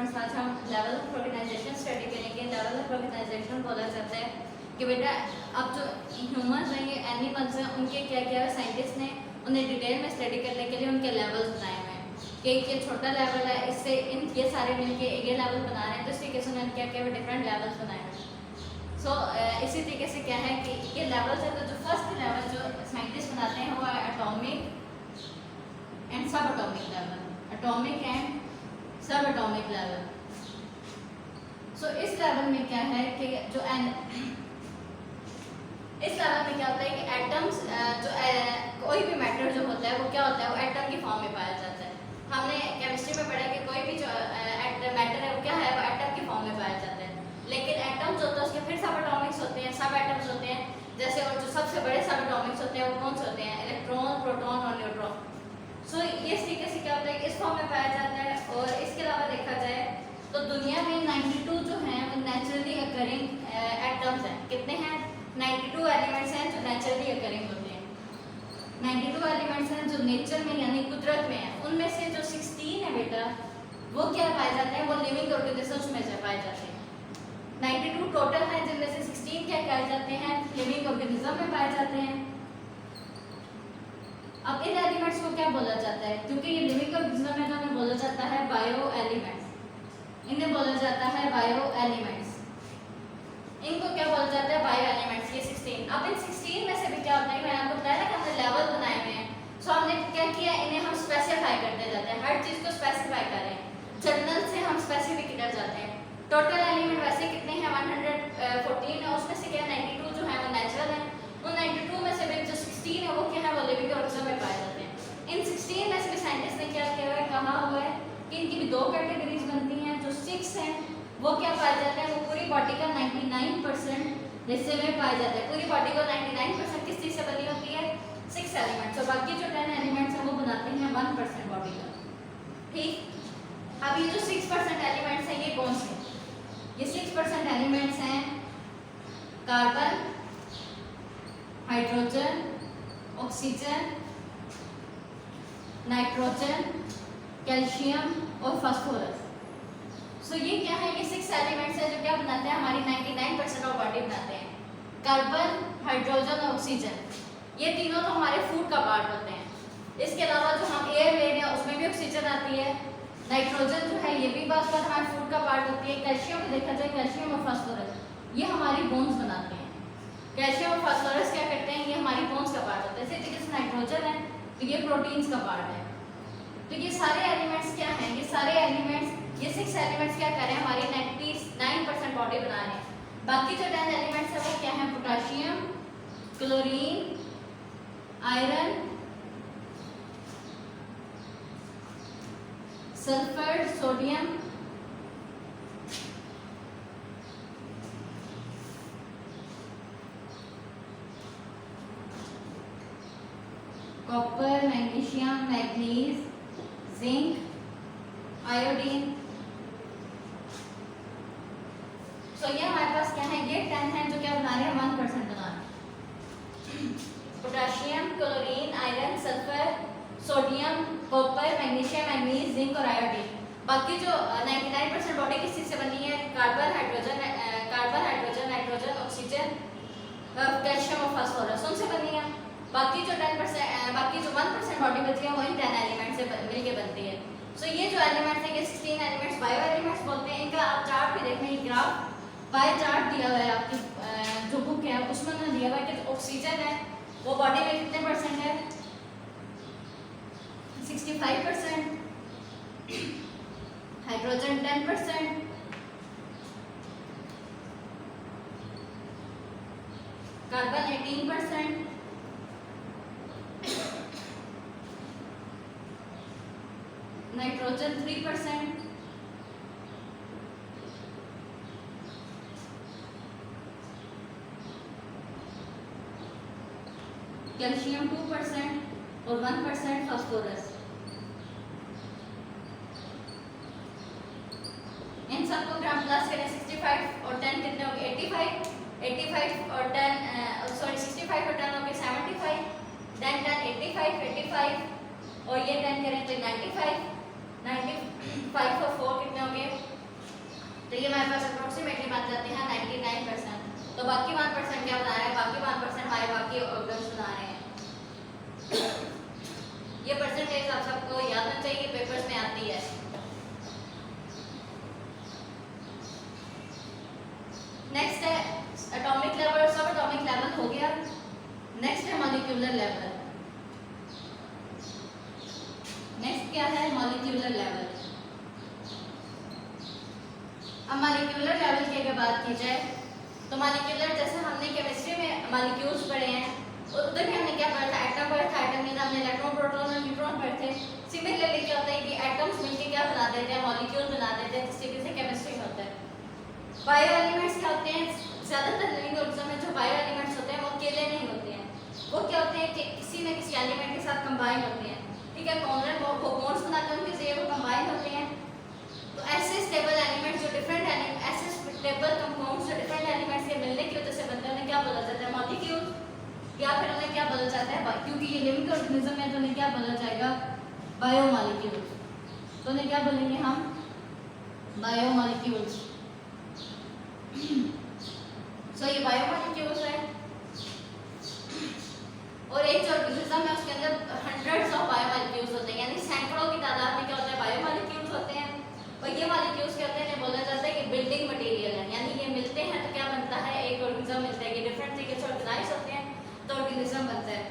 Students, आज हम level of organisation study करेंगे। लेवल ऑफ ऑर्गेनाइजेशन बोला जाता है कि बेटा अब जो ह्यूमंस हैं, ये एनिमल्स हैं, उनके क्या क्या साइंटिस्ट ने उन्हें डिटेल में स्टडी करने के लिए उनके लेवल्स बनाए हुए हैं कि ये छोटा लेवल है, इससे इन ये सारे मिलके ये लेवल बना रहे हैं, तो इस तरीके से उन्होंने क्या क्या डिफरेंट लेवल्स बनाए हैं। सो इसी तरीके से क्या है कि ये लेवल्स है, तो जो फर्स्ट लेवल जो साइंटिस्ट बनाते हैं वो है एटॉमिक एंड सब एटॉमिक लेवल, एटॉमिक एंड सब एटॉमिक लेवल। सो इस लेवल में क्या है कि जो इस लेवल में क्या होता है कि एटम्स जो कोई भी मैटर जो होता है वो क्या होता है, वो एटम की फॉर्म में पाया जाता है। हमने केमिस्ट्री में पढ़ा कि कोई भी जो मैटर है वो क्या है, वो एटम की फॉर्म में पाया जाता है। लेकिन एटम्स होते हैं उसके फिर सब एटॉमिक्स होते हैं, सब एटम्स होते हैं। जैसे और जो सबसे बड़े सब एटॉमिक्स होते हैं वो कौन से होते हैं, इलेक्ट्रॉन, प्रोटॉन और न्यूट्रॉन। सो ये इस तरीके से क्या होता है, इस फॉर्म में पाया जाता है। और इसके अलावा देखा जाए तो दुनिया में 92 जो हैं वो नेचुरली अकरिंग एटम्स हैं। कितने हैं? 92 एलिमेंट्स हैं जो नेचुरली अकरिंग होते हैं। 92 एलिमेंट्स हैं जो नेचर में यानी कुदरत में हैं। उनमें से जो 16 है बेटा वो क्या पाए जाते हैं, वो लिविंग ऑर्गेनिजम्स में से पाए जाते हैं। 92 टोटल हैं जिनमें से 16 क्या पाए जाते हैं, लिविंग ऑर्गेनिज्म में पाए जाते हैं। अब इन एलिमेंट्स को क्या बोला जाता है, क्योंकि ये लिविंग ऑर्गेनिज्म है तो उन्हें बोला जाता है बायो एलिमेंट्स। इन्हें बोला जाता है बायो एलिमेंट्स। इनको क्या बोला जाता है, बायो एलिमेंट्स। ये 16। अब इन 16 में से भी क्या होता है, मैंने आपको बताया ना कि हमने लेवल बनाए हुए हैं। सो हमने क्या किया, इन्हें हम स्पेसिफाई करते जाते हैं, हर चीज को स्पेसिफाई कर रहे हैं। जनरल से हम स्पेसिफिक कर जाते हैं। टोटल एलिमेंट वैसे कितने हैं, 114 है। उसमें से क्या 92 जो है वो नेचुरल है। उन 92 में से भी जो 16 है वो क्या है, वो लिविंग ऑर्गेनिज्म में पाए जाते हैं। इन 16 में से भी साइंटिस्ट ने क्या किया है, कहा हुआ है कि इनकी भी दो कैटेगरीज बनती हैं। जो 6 हैं वो क्या पाए जाते हैं, वो पूरी बॉडी का 99% हिस्से में पाए जाते हैं। पूरी बॉडी को 99% किस चीज से बनी होती है, 6 एलिमेंट। तो बाकी जो 10 एलिमेंट्स हैं वो बनाते हैं 1% बॉडी का। ठीक, अब ये जो 6% एलिमेंट्स हैं ये कौन से? ये 6% एलिमेंट्स हैं carbon, hydrogen, oxygen, nitrogen, calcium और फास्फोरस। सो ये क्या है, ये 6 एलिमेंट्स हैं जो क्या बनाते हैं, हमारी 99% ऑफ बॉडी बनाते हैं। कार्बन, हाइड्रोजन और ऑक्सीजन, ये तीनों तो हमारे फूड का पार्ट होते हैं। इसके अलावा जो हम एयर ले रहे हैं उसमें भी ऑक्सीजन आती है। नाइट्रोजन जो है ये भी बात पर हमारे फूड का पार्ट होती है। कैल्शियम को देखा जाए, कैल्शियम और फास्फोरस ये हमारी बोन्स बनाते हैं। कैल्शियम और फास्फोरस क्या करते हैं, ये हमारी बोन्स का पार्ट होता है। इसी तरीके से नाइट्रोजन है तो ये प्रोटीन्स का पार्ट है। तो ये सारे एलिमेंट्स क्या हैं, ये सारे एलिमेंट्स, ये 6 एलिमेंट्स क्या कर रहे हैं, हमारी 99% बॉडी बना रहे हैं। बाकी जो 10 एलिमेंट्स है वो क्या है, potassium, chlorine, iron, sulphur, sodium, copper, magnesium, manganese, zinc, iodine. So ये हमारे पास क्या है, ये 10 है जो क्या बना रहे हैं, 1% बना रहे हैं। Potassium, chlorine, iron, sulphur, sodium, copper, magnesium, manganese, zinc और आयोडीन। बाकी जो 99% बॉडी किस चीज से बनी है, carbon, hydrogen, nitrogen, oxygen, calcium और फास्फोरस, उनसे बनी है। बाकी जो 10%, बाकी जो 1% बॉडी बची है वो इन 10 एलिमेंट से मिलके बनती है। सो ये जो एलिमेंट्स हैं, ये 16 एलिमेंट्स बायो एलिमेंट्स बोलते हैं। इनका आप चार्ट भी देखें, ग्राफ बाय चार्ट दिया हुआ है आपकी जो बुक है उसमें उन्होंने दिया हुआ है कि ऑक्सीजन है वो बॉडी में कितने परसेंट है, 65%, हाइड्रोजन 10%, कार्बन 18%, नाइट्रोजन 3%, कैल्शियम 2% और 1% फास्फोरस। इन सबको ग्राम प्लस करें, 65 और 10 कितने हो गए, 85 और 10 सॉरी 65 और 10 हो गए 75, 10 85 और ये 10 करें तो 95 और 4 कितने हो गए तो ये हमारे पास अप्रोक्सीमेटली बन जाते हैं 99%। तो बाकी 1% क्या बना रहे हैं, बाकी 1% हमारे बाकी ऑर्गन्स बना रहे हैं। ये परसेंटेज आप सबको याद होना चाहिए, पेपर्स में आती है। नेक्स्ट है एटॉमिक लेवल, सब एटॉमिक लेवल हो गया। नेक्स्ट है मॉलिक्यूलर लेवल। नेक्स्ट क्या है, मॉलिक्यूलर लेवल। अब मॉलिक्यूलर लेवल की अगर बात की जाए तो मॉलिक्यूलर, जैसे हमने केमिस्ट्री में मॉलिक्यूल्स पढ़े हैं, उधर भी हमने क्या पढ़ा था, एटम पढ़ा था। एटम में हमने इलेक्ट्रॉन, प्रोटॉन और न्यूट्रॉन पढ़े थे। सिमिलरली क्या होता है कि एटम्स मिलकर क्या बना देते हैं, मॉलिक्यूल बना देते हैं, जिस तरीके से केमिस्ट्री में होता है। बायो एलिमेंट्स क्या होते हैं, ज्यादातर लिविंग ऑर्गेनिज्म में जो बायो एलिमेंट्स होते हैं वो अकेले नहीं होते हैं, वो क्या होते हैं कि किसी न किसी एलिमेंट के साथ कंबाइन होते हैं। ठीक है, कॉन्वेलेंट बॉन्ड्स बनाते हैं, उनके जरिए वो कंबाइन होते हैं। तो ऐसे स्टेबल एलिमेंट्स जो डिफरेंट ऐसे स्टेबल कंपाउंड्स जो डिफरेंट एलिमेंट्स के मिलने की वजह से बनते हैं, उन्हें क्या बोला जाता है, मॉलिक्यूल, या फिर उन्हें क्या बोला जाता है, क्योंकि ये लिविंग ऑर्गेनिज्म है तो उन्हें क्या बोला जाएगा, बायोमॉलिक्यूल्स। तो उन्हें क्या बोलेंगे हम, बायोमॉलिक्यूल्स। सो ये बायोमॉलिक्यूल्स है। और एक जो ऑर्गेनिज्म है उसके अंदर हंड्रेड्स ऑफ बायोमॉलिक्यूल्स होते हैं, यानी सैकड़ों की तादाद में क्या होता है, बायोमॉलिक्यूल्स होते हैं। और ये मॉलिक्यूल्स क्या होते हैं, इन्हें बोला जाता है कि बिल्डिंग मटेरियल है, यानी ये मिलते हैं तो क्या बनता है, एक ऑर्गेनिज्म मिलता है। ये डिफरेंट तरीके से ऑर्गेनाइज होते हैं तो ऑर्गेनिज्म बनता है।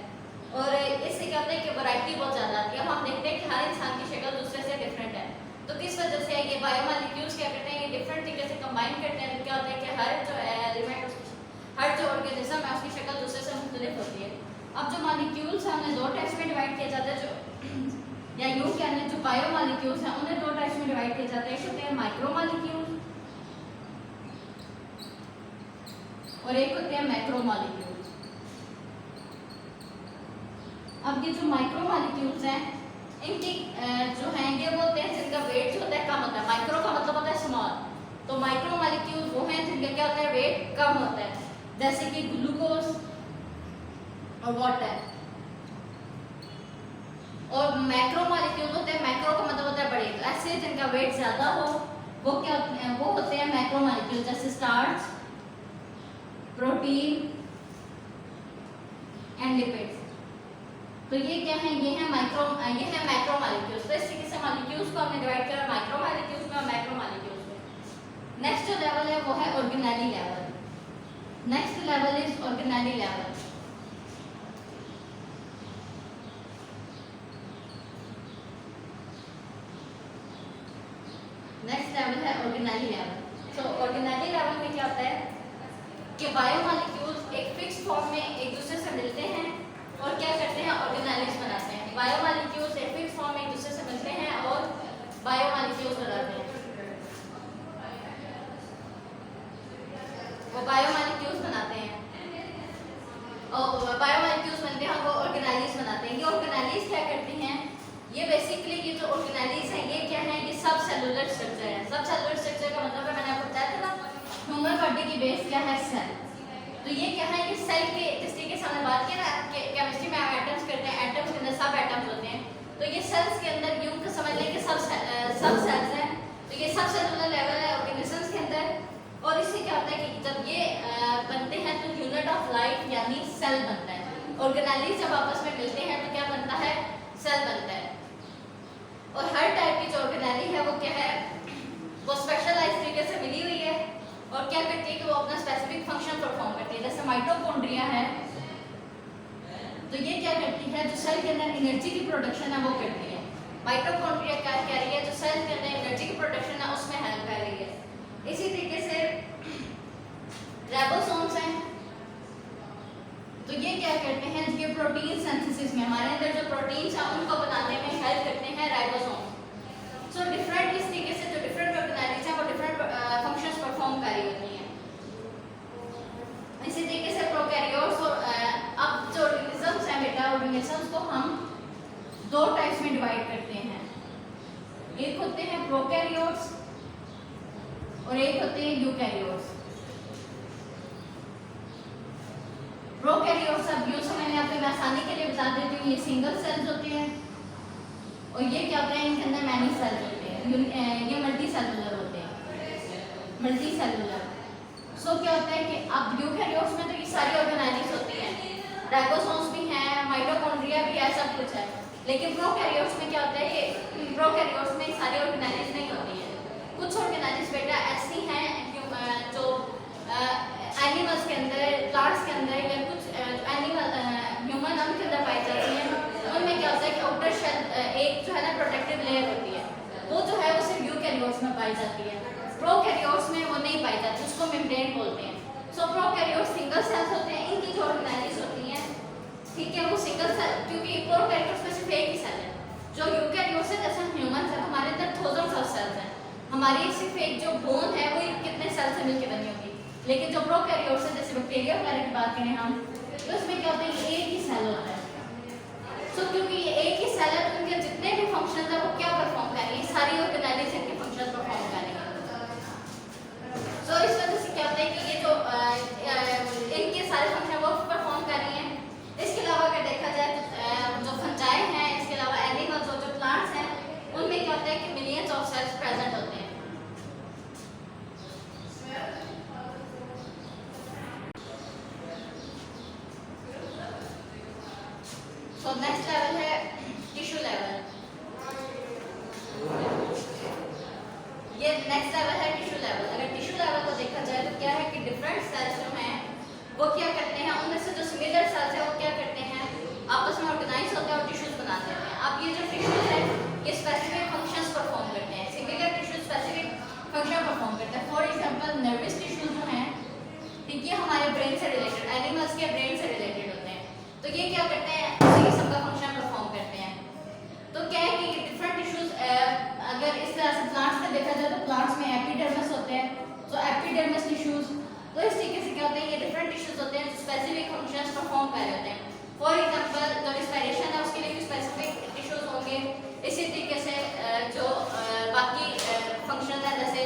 और इससे क्या होता है कि वैरायटी बहुत ज़्यादा आती है। अब हम देखते हैं कि हर इंसान की शक्ल दूसरे से डिफरेंट है, तो किस वजह से ये बायोमॉलिक्यूल्स क्या करते हैं, ये डिफरेंट तरीके से कंबाइन करते हैं। क्या होता है कि हर जो एलिमेंट, हर जो ऑर्गेनिज्म है उसकी शक्ल दूसरे से मुख्तलिफ होती है। अब जो मॉलिक्यूल्स हैं उन्हें दो टाइप्स में डिवाइड किया जाता है, जो या यूं कहने जो बायोमॉलिक्यूल्स हैं उन्हें दो टाइप्स में डिवाइड किया जाता है। एक होते हैं माइक्रोमॉलिक्यूल और एक होते हैं मैक्रोमॉलिक्यूल। अब ये जो माइक्रोमॉलिक्यूल्स हैं, इनकी जो हैं ये वो होते हैं जिनका वेट जो होता है कम होता है। माइक्रो का मतलब होता है स्मॉल, तो माइक्रोमॉलिक्यूल वो हैं जिनका क्या होता है, वेट कम होता है, जैसे कि ग्लूकोज और वाटर। और मैक्रोमॉलिक्यूल होते हैं, मैक्रो का मतलब होता है बड़े, तो ऐसे जिनका वेट ज्यादा हो वो क्या होते हैं, वो होते हैं मैक्रोमॉलिक्यूल, जैसे स्टार्च, प्रोटीन एंड लिपिड्स। तो ये क्या है, ये है मैक्रोमॉलिक्यूल्स। तो इस तरीके से मॉलिक्यूल्स को हमने डिवाइड किया माइक्रोमॉलिक्यूल्स में और मैक्रोमॉलिक्यूल्स में। नेक्स्ट जो लेवल है वो है organelle level. Next level is organelle level. Next level है ऑर्गेनेली लेवल। तो ऑर्गेनेली लेवल में क्या होता है कि बायोमॉलिक्यूल्स एक फिक्स फॉर्म में एक दूसरे से मिलते हैं और क्या करते हैं, ऑर्गेनेल्स बनाते हैं। बायोमॉलिक्यूल्स एक फिक्स फॉर्म में एक दूसरे से मिलते हैं और बायोमॉलिक्यूल्स बनाते हैं, वो बायोमॉलिक्यूल्स बनाते हैं और बायोमॉलिक्यूल्स बनते हैं वो ऑर्गेनेल्स बनाते हैं। ये ऑर्गेनेल्स क्या करते हैं, ये बेसिकली ये जो ऑर्गेनेल्स हैं ये क्या है, ये सब सेलुलर स्ट्रक्चर है। सब सेलुलर स्ट्रक्चर का मतलब है, मैंने आपको बताया था ना, ह्यूमन बॉडी की बेस क्या है, सेल। तो ये क्या है, ये सेल के जिस तरीके से हमने बात की ना कि केमिस्ट्री में हम एटम्स करते हैं, एटम्स के अंदर सब एटम्स होते हैं, तो ये सेल्स के अंदर यूं को समझ लें कि सब सेल्स हैं। तो ये सब सेलुलर लेवल है ऑर्गेनिजम्स के अंदर। और इससे क्या होता है कि जब ये बनते हैं तो यूनिट ऑफ लाइफ यानी सेल बनता है। ऑर्गेनेल्स जब आपस में मिलते हैं तो क्या बनता है, सेल बनता है। और हर टाइप की जो ऑर्गेनेली है वो क्या है, वो स्पेशलाइज्ड तरीके से मिली हुई है और क्या करती है कि वो अपना स्पेसिफिक फंक्शन परफॉर्म करती है। जैसे माइटोकॉन्ड्रिया है, तो ये क्या करती है, जो सेल के अंदर एनर्जी की प्रोडक्शन है वो करती है। माइटोकॉन्ड्रिया क्या कह रही है, जो सेल के अंदर एनर्जी की प्रोडक्शन है उसमें हेल्प कर रही है। इसी तरीके से राइबोसोम्स हैं, तो ये क्या करते हैं, ये प्रोटीन सिंथेसिस में हमारे अंदर जो प्रोटीन्स हैं उनको बनाने में हेल्प करते हैं राइबोसोम्स। सो डिफरेंट इस तरीके से जो डिफरेंट ऑर्गेनेल्स हैं वो डिफरेंट फंक्शंस परफॉर्म कर रही होती हैं। इसी तरीके से प्रोकैरियोट्स और अब जो ऑर्गेनिजम्स हैं बेटा, ऑर्गेनिजम्स को हम दो टाइप्स में डिवाइड करते हैं। एक होते हैं प्रोकैरियोट्स और एक होते हैं यूकैरियोट्स। प्रोकैरियोट्स अब यूं से मैंने आपको आसानी के लिए बता देती हूँ, ये सिंगल सेल्स होते हैं और ये क्या होते हैं, इनके अंदर मैनी सेल्स होते हैं, ये मल्टी सेलुलर होते हैं। Multi cellular. सो क्या होता है कि अब यूकैरियोट्स में तो ये सारी ऑर्गेनाइजेज होती हैं, राइबोसोम्स भी हैं, माइटोकॉन्ड्रिया भी है, सब कुछ है। लेकिन प्रोकैरियोट्स में क्या होता है कि प्रोकैरियोट्स में सारी ऑर्गेनाइजेज नहीं होती है। कुछ ऑर्गेनाइजेज बेटा ऐसी हैं जो एनिमल्स के अंदर, प्लांट्स के अंदर या कुछ एनिमल ह्यूमन अंग के अंदर पाई जाती हैं। उनमें क्या होता है कि आउटर शेल एक जो है ना प्रोटेक्टिव लेयर होती है, वो जो है वो सिर्फ यूकैरियोट्स में पाई जाती है, प्रोकैरियोट्स में वो नहीं पाई जाती, उसको मेम्ब्रेन बोलते हैं। सो प्रोकैरियोट्स सिंगल सेल्स होते हैं, इनकी जो ऑर्गेनाइजेज होती हैं, ठीक है, वो सिंगल सेल, क्योंकि प्रोकैरियोट्स में सिर्फ एक ही सेल है। जो यूकैरियोट्स है, जैसे ह्यूमन है, हमारे अंदर 1000 सेल्स हैं, हमारी सिर्फ एक जो बोन है वो कितने सेल से मिलकर बनी होगी। लेकिन जो प्रोकैरियोट्स है, जैसे बैक्टीरिया वगैरह की बात करें हम, तो इसमें क्या होता है, एक ही सेल होता है। सो क्योंकि ये एक ही सेल है, तो उनके जितने भी फंक्शन है वो क्या परफॉर्म करेंगे, सारी ऑर्गेनाइजेशन के फंक्शन परफॉर्म करेंगे। सो इस वजह से क्या होता है कि ये जो इनके सारे फंक्शन वो परफॉर्म कर रही हैं। इसके अलावा अगर देखा जाए तो जो फंजाई हैं, इसके अलावा एनिमल्स और जो प्लांट्स हैं, उनमें क्या होता है कि मिलियंस ऑफ सेल्स प्रेजेंट होते हैं। सो नेक्स्ट लेवल है टिश्यू लेवल। ये नेक्स्ट लेवल है टिश्यू लेवल। अगर टिश्यू लेवल को देखा जाए तो क्या है कि डिफरेंट सेल्स जो हैं वो क्या करते हैं, उनमें से जो सिमिलर सेल्स है वो क्या करते हैं, आपस में ऑर्गेनाइज होते हैं और टिश्यूज बना देते हैं। अब ये जो टिश्यूज है ये स्पेसिफिक फंक्शंस परफॉर्म करते हैं, similar tissue specific function perform करते हैं। फॉर एग्जांपल नर्वस टिश्यू जो हैं, ठीक है, हमारे ब्रेन से रिलेटेड, एनिमल्स के ब्रेन से रिलेटेड होते हैं, तो ये क्या करते हैं, ये सबका फंक्शन परफॉर्म करते हैं। तो क्या है कि डिफरेंट टिश्यूज, अगर इस तरह से प्लांट्स में देखा जाए तो प्लांट्स में एपिडर्मिस होते हैं, तो एपिडर्मिस टिश्यूज, तो इस तरीके से क्या होते हैं, ये डिफरेंट टिश्यूज होते हैं जो स्पेसिफिक फंक्शंस परफॉर्म कर रहे होते हैं। फॉर एग्जांपल जो रिस्पिरेशन है उसके लिए भी स्पेसिफिक टिश्यूज होंगे। इसी तरीके से जो बाकी फंक्शन है, जैसे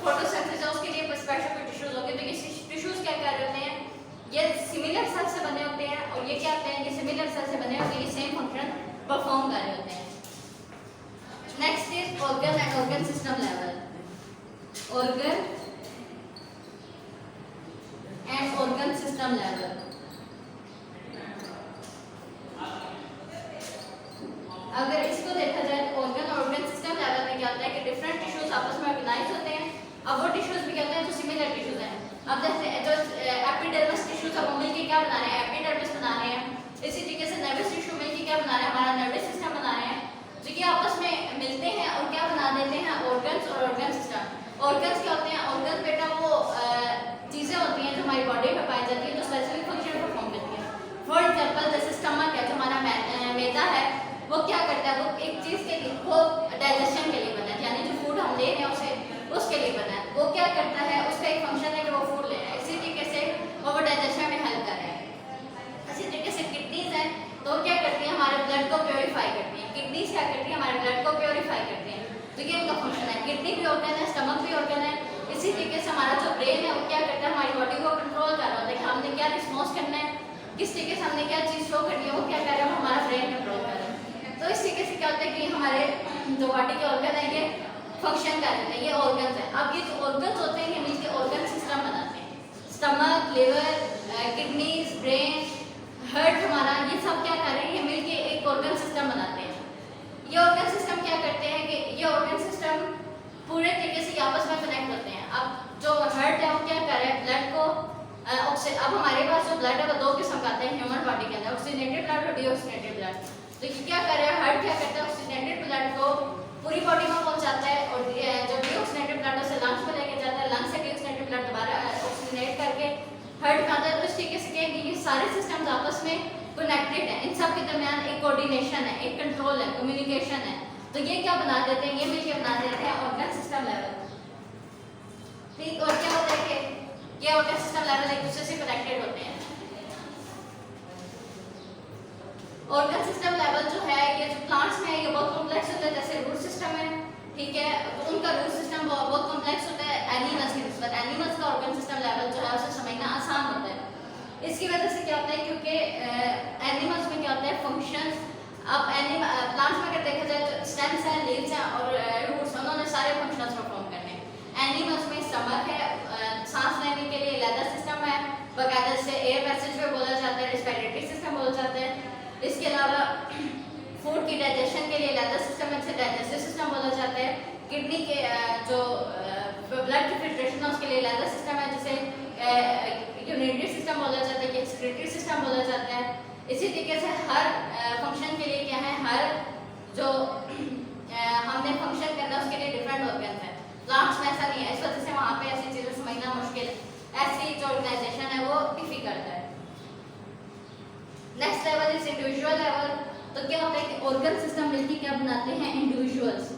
फोटोसिंथेसिस है, उसके लिए स्पेसिफिक टिश्यूज होंगे। तो ये टिश्यूज क्या कर रहे होते हैं, ये सिमिलर सेल से बने होते हैं, और ये क्या होते हैं, ये सिमिलर सेल से बने होते हैं, ये सेम फंक्शन परफॉर्म कर रहे होते हैं। Next is organ and organ system level. Organ and organ system level. अगर इसको देखा जाए तो ऑर्गन और ऑर्गन सिस्टम लेवल में क्या होता है कि डिफरेंट टिश्यूज आपस में ऑर्गेनाइज होते हैं। अब वो टिश्यूज भी कहते हैं जो सिमिलर टिश्यूज हैं। अब जैसे जो एपिडर्मिस टिश्यूज है वो मिलके क्या बना रहे हैं, एपिडर्मिस बना रहे हैं। इसी तरीके से नर्वस टिश्यू मिलके क्या बना रहे हैं, हमारा नर्वस सिस्टम बना रहे हैं। तो ये आपस में मिलते हैं और क्या बना देते हैं, ऑर्गन्स और ऑर्गन सिस्टम। ऑर्गन्स क्या होते हैं, ऑर्गन्स बेटा वो चीजें होती हैं जो हमारी बॉडी में पाई जाती है, जो स्पेसिफिक फंक्शन परफॉर्म करती है। फॉर एग्जांपल जैसे स्टमक है, जो हमारा मैदा है, वो क्या करता है, वो एक चीज के लिए, वो डाइजेशन के लिए बना है, यानी जो फूड हम ले रहे हैं उसके लिए बना है। वो क्या करता है, उसका एक फंक्शन है कि वो फूड ले रहा है, इसी तरीके से वो डाइजेशन में हेल्प कर रहा है। इसी तरीके से किडनीज है, तो क्या करती है, हमारे ब्लड को प्योरीफाई करती है। किडनीज क्या करती है, हमारे ब्लड को प्योरीफाई करती है, तो ये इनका फंक्शन है। किडनी भी ऑर्गन है, स्टमक भी ऑर्गन है। इसी तरीके से हमारा जो ब्रेन है वो क्या करता है, हमारी बॉडी को कंट्रोल कर रहा होता है कि हमने क्या रिस्पॉन्स करना है, किस तरीके से हमने क्या चीज़ शो करनी है, वो क्या कर रहा है, हमारा ब्रेन कंट्रोल कर रहा है। तो इस तरीके से क्या होता है कि हमारे जो बॉडी के ऑर्गन है ये फंक्शन कर रहे हैं, ये ऑर्गन है। अब ये जो ऑर्गन होते हैं ये मिलकर ऑर्गन सिस्टम बनाते हैं। Stomach, liver, kidneys, brain, heart हमारा, ये सब क्या कर रहे हैं, ये मिलकर एक ऑर्गन सिस्टम बनाते हैं। ये ऑर्गन सिस्टम क्या करते हैं कि ये ऑर्गन सिस्टम पूरे तरीके से आपस में कनेक्ट होते हैं। अब जो हार्ट है वो क्या कर रहा है, ब्लड को अब हमारे पास जो ब्लड है वो दो किस्म का आता है ह्यूमन बॉडी के अंदर, ऑक्सीजनेटेड ब्लड और डीऑक्सीजनेटेड ब्लड। तो ये क्या कर रहा है, हार्ट क्या करता है, ऑक्सीजनेटेड ब्लड को पूरी बॉडी में पहुंचाता है, और जो डीऑक्सीजनेटेड ब्लड उसे लंग्स में लेके जाता है, लंग्स से डीऑक्सीजनेटेड ब्लड दोबारा ऑक्सीजनेट करके हार्ट में आता है। तो इस तरीके से क्या है, ये सारे सिस्टम्स आपस में कनेक्टेड है, इन सब के दरमियान एक कोऑर्डिनेशन है, एक कंट्रोल है, कम्युनिकेशन है। तो ये क्या बना देते हैं, ये मिलकर बना देते हैं ऑर्गन सिस्टम लेवल। ठीक, और क्या होता है कि ये ऑर्गन सिस्टम लेवल एक दूसरे से कनेक्टेड होते हैं। ऑर्गन सिस्टम लेवल जो है, ये जो प्लांट्स में है ये बहुत कॉम्प्लेक्स होता है, जैसे रूट सिस्टम है, ठीक है, तो उनका रूट सिस्टम बहुत कॉम्प्लेक्स होता है एनिमल्स की निस्बत। एनिमल्स का ऑर्गन सिस्टम लेवल जो है उसे समझना आसान होता है। इसकी वजह से क्या होता है, क्योंकि एनिमल्स में क्या होता है, फंक्शंस। अब प्लांट्स में अगर देखा जाए तो स्टेम्स हैं, लीव्स हैं और रूट्स, उन्होंने सारे फंक्शंस परफॉर्म करने हैं। एनिमल्स में स्टमक डाइजेशन के लिए लेता सिस्टम है, डाइजेस्टिव सिस्टम बोला जाता है। किडनी के जो ब्लड की फिल्ट्रेशन है उसके लिए लेता सिस्टम है, जिसे यूरिनरी सिस्टम बोला जाता है, एक्सक्रीटरी सिस्टम बोला जाता है। इसी तरीके से हर फंक्शन के लिए क्या है, हर जो हमने फंक्शन करना है उसके लिए डिफरेंट ऑर्गन्स है। प्लांट्स में ऐसा नहीं है, इस वजह से वहाँ पे ऐसी चीज़ें समझना मुश्किल है, ऐसी जो ऑर्गेनाइजेशन है वो डिफिकल्ट है। Next level is individual level. तो क्या होता है कि ऑर्गन सिस्टम मिलकर क्या बनाते हैं, इंडिविजुअल्स।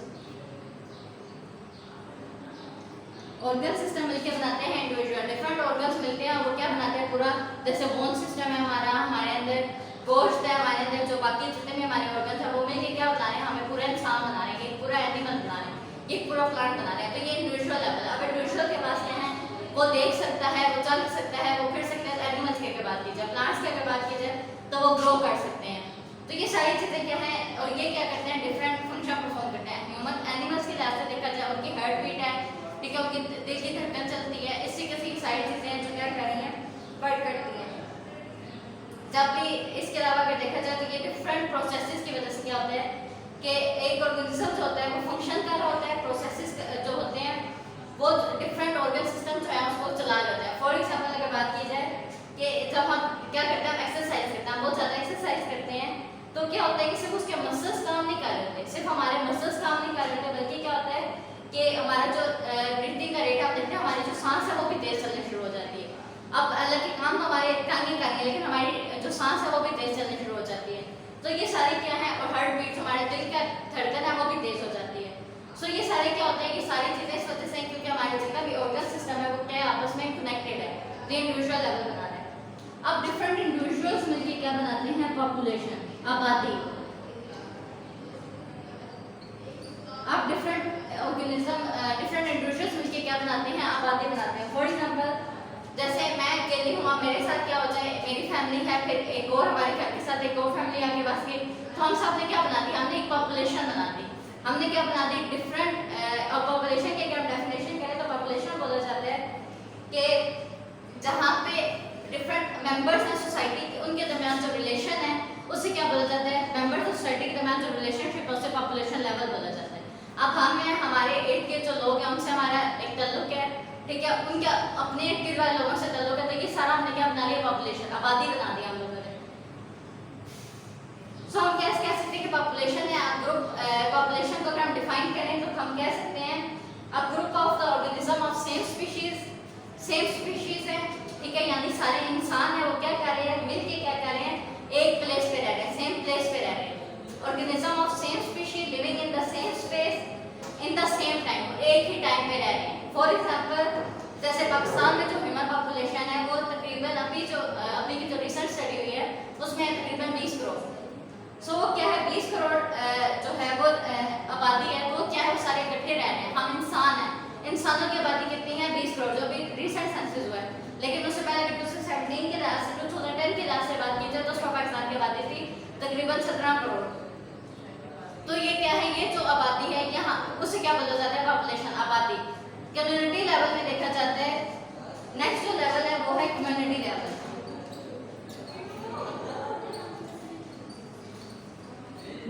ऑर्गन सिस्टम मिलकर बनाते हैं इंडिविजुअल, डिफरेंट ऑर्गन्स मिलते हैं और वो क्या बनाते हैं पूरा, जैसे बोन सिस्टम है हमारा, हमारे अंदर गोश्त है, हमारे अंदर जो बाकी जितने भी हमारे ऑर्गन्स हैं वो मिलकर क्या बना रहे हैं, हमें पूरा इंसान बना रहे हैं, एक पूरा एनिमल बना रहे हैं, एक पूरा प्लांट बना रहे हैं। तो ये इंडिविजुअल लेवल। अब इंडिविजुअल के पास क्या है, वो देख सकता है, वो चल सकता है, वो फिर सकता है। तो एनिमल्स की अगर बात की जाए, प्लांट्स की अगर बात की जाए तो वो ग्रो कर सकते हैं। तो ये सारी चीज़ें क्या हैं, और ये क्या करते हैं, डिफरेंट फंक्शन परफॉर्म करते हैं। ह्यूमन एनिमल्स की लिहाज से देखा जाए, उनकी हार्ट बीट है, ठीक है, उनकी दिल की धड़कन चलती है, इससे किसी सारी चीज़ें जो क्या कर रही हैं, वर्क करती हैं। जब भी इसके अलावा अगर देखा जाए तो ये डिफरेंट प्रोसेसेस की वजह से क्या होता है कि एक ऑर्गेनिज्म जो होता है वो फंक्शन कर रहा होता है, प्रोसेसेस जो होते हैं वो डिफरेंट ऑर्गन सिस्टम जो है उसको चला रहे होते हैं। फॉर एग्जांपल अगर बात की जाए कि जब हम क्या करते हैं, हम एक्सरसाइज करते हैं, हम बहुत ज़्यादा एक्सरसाइज करते हैं, तो क्या होता है कि सिर्फ उसके मसल्स काम नहीं कर रहे होते, सिर्फ हमारे मसल्स काम नहीं कर रहे होते, बल्कि क्या होता है कि हमारा जो ब्रीथिंग का रेट आप देखते हैं, हमारी जो सांस है वो भी तेज चलनी शुरू हो जाती है। अब अलग के काम हमारे टांगे कर रहे हैं, लेकिन हमारी जो सांस है वो भी तेज चलनी शुरू हो जाती है। तो ये सारे क्या है, और हार्ट बीट हमारे दिल का धड़कन है वो भी तेज हो जाती है। सो ये सारे क्या होते हैं, ये सारी चीज़ें इस वजह से क्योंकि हमारे जितना भी ऑर्गन सिस्टम है वो क्या आपस में कनेक्टेड है, तो इंडिविजुअल लेवल बना रहे हैं। अब डिफरेंट इंडिविजुअल्स मिलकर क्या बनाते हैं, पॉपुलेशन, आबादी। अब डिफरेंट ऑर्गेनिज्म, डिफरेंट इंडिविजुअल्स मिलकर क्या बनाते हैं, आबादी बनाते हैं। फॉर एग्जांपल जैसे मैं अकेली हूँ, मेरे साथ क्या हो जाए, मेरी फैमिली है, फिर एक और हमारे घर के साथ एक और फैमिली आगे बस गई, तो हम सब ने क्या बना दी, हमने एक पॉपुलेशन बना दी। हमने क्या बना दी, डिफरेंट पॉपुलेशन की अगर डेफिनेशन करें तो पॉपुलेशन बोला जाता है कि जहाँ पे डिफरेंट मेंबर्स हैं सोसाइटी के, उनके दरमियान जो रिलेशन है उससे क्या बोला जाता है, मेंबर्स ऑफ सोसाइटी के दरमियान जो रिलेशनशिप है उससे पॉपुलेशन लेवल बोला जाता है। अब हम हैं, हमारे इर्द गिर्द जो लोग हैं उनसे हमारा एक ताल्लुक है, ठीक है, उनके अपने इर्द गिर्द वाले लोगों से ताल्लुक है, तो ये सारा हमने क्या बना लिया, पॉपुलेशन, आबादी बना दी हम लोगों ने। सो हम कैसे कह सकते हैं कि पॉपुलेशन है ग्रुप, पॉपुलेशन को अगर हम डिफाइन करें तो हम कह सकते हैं a group of the organism of same species है, ठीक है, यानी सारे इंसान है वो क्या कर रहे हैं, मिलके क्या कर रहे हैं, एक प्लेस पे रह रहे हैं, सेम प्लेस पे रह रहे हैं। Organism of same species living in the same space in the same time, एक ही टाइम पे रह रहे हैं। फॉर एग्जांपल जैसे पाकिस्तान में जो ह्यूमन पॉपुलेशन है वो तकरीबन अभी की जो रिसेंट स्टडी हुई है उसमें तकरीबन 20 करोड़। सो वो क्या है, 20 करोड़ जो है वो आबादी है, वो क्या है, वो सारे इकट्ठे रह रहे हैं। हम इंसान हैं, इंसानों की आबादी कितनी है, 20 करोड़, जो अभी रिसेंट सेंसस हुआ है। लेकिन उससे पहले 2017 के लिहाज से, 2010 के लिहाज से बात की जाए तो उसमें पाकिस्तान की आबादी थी तकरीबन 17 करोड़। तो ये क्या है, ये जो आबादी है यहाँ उसे क्या बोला जाता है, पॉपुलेशन, आबादी। कम्युनिटी लेवल में देखा जाता है, नेक्स्ट जो लेवल है वो है कम्युनिटी लेवल।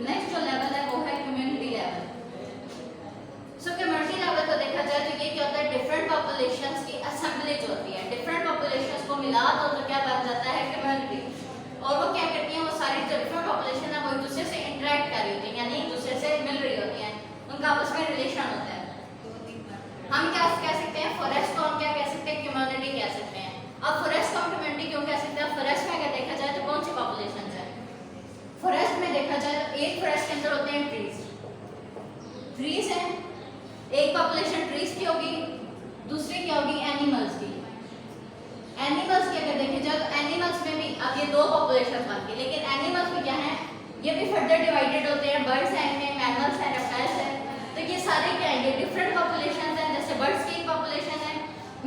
नेक्स्ट जो लेवल है वो है कम्युनिटी लेवल। सो कम्युनिटी लेवल को देखा जाए तो ये क्या होता है, डिफरेंट पॉपुलेशंस की असेंबली जो होती है, डिफरेंट पॉपुलेशंस को मिला दो तो क्या बन जाता है, कम्युनिटी। और वो क्या करती हैं, वो सारी जो डिफरेंट पॉपुलेशन है वो एक दूसरे से इंटरेक्ट कर रही होती है, यानी एक दूसरे से मिल रही होती हैं, उनका आपस में रिलेशन होता है। हम क्या कह सकते हैं, फॉरेस्ट को हम क्या कह सकते हैं, कम्युनिटी कह सकते हैं। अब फॉरेस्ट को हम कम्युनिटी क्यों कह सकते हैं, फॉरेस्ट में अगर देखा जाए तो कौन सी पॉपुलेशन है, फॉरेस्ट में देखा जाए तो एक फॉरेस्ट के अंदर होते हैं ट्रीज हैं, एक पॉपुलेशन ट्रीज की होगी, दूसरी क्या होगी, एनिमल्स की। एनिमल्स की अगर देखे जाए तो एनिमल्स में भी अब ये दो पॉपुलेशन बन गई, लेकिन एनिमल्स में क्या है, ये भी फर्दर डिवाइडेड होते हैं, बर्ड्स हैं इनमें, मैमल्स हैं, रेप्टाइल्स हैं। तो ये सारे क्या है, ये डिफरेंट पॉपुलेशन हैं। जैसे बर्ड्स की पॉपुलेशन है,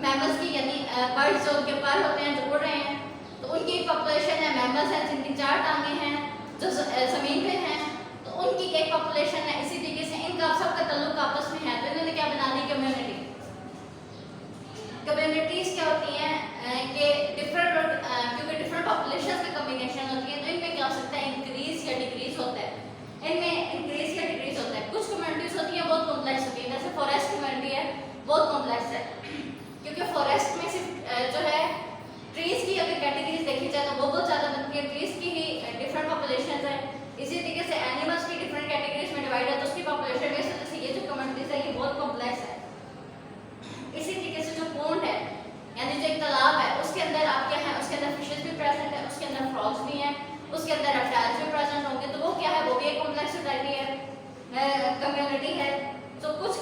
मैमल्स की यानी बर्ड्स जो उनके पर होते हैं जो उड़ रहे हैं तो उनकी पॉपुलेशन है। मैमल्स हैं जिनकी 4 टांगे हैं जो ज़मीन पे हैं, तो उनकी एक पॉपुलेशन है। इसी तरीके से इनका सबका ताल्लुक आपस में है, तो इन्होंने क्या बना दी, कम्युनिटी। कम्युनिटीज क्या होती हैं कि डिफरेंट, क्योंकि डिफरेंट पॉपुलेशन का कम्बिनेशन होती है, तो इनमें क्या हो सकता है, इंक्रीज या डिक्रीज होता है। इनमें फ्रॉग्स भी हैं, उसके अंदर रेप्टाइल्स भी प्रेजेंट होंगे, तो वो क्या है, वो भी एक कॉम्प्लेक्स सोसाइटी है, कम्युनिटी है। तो कुछ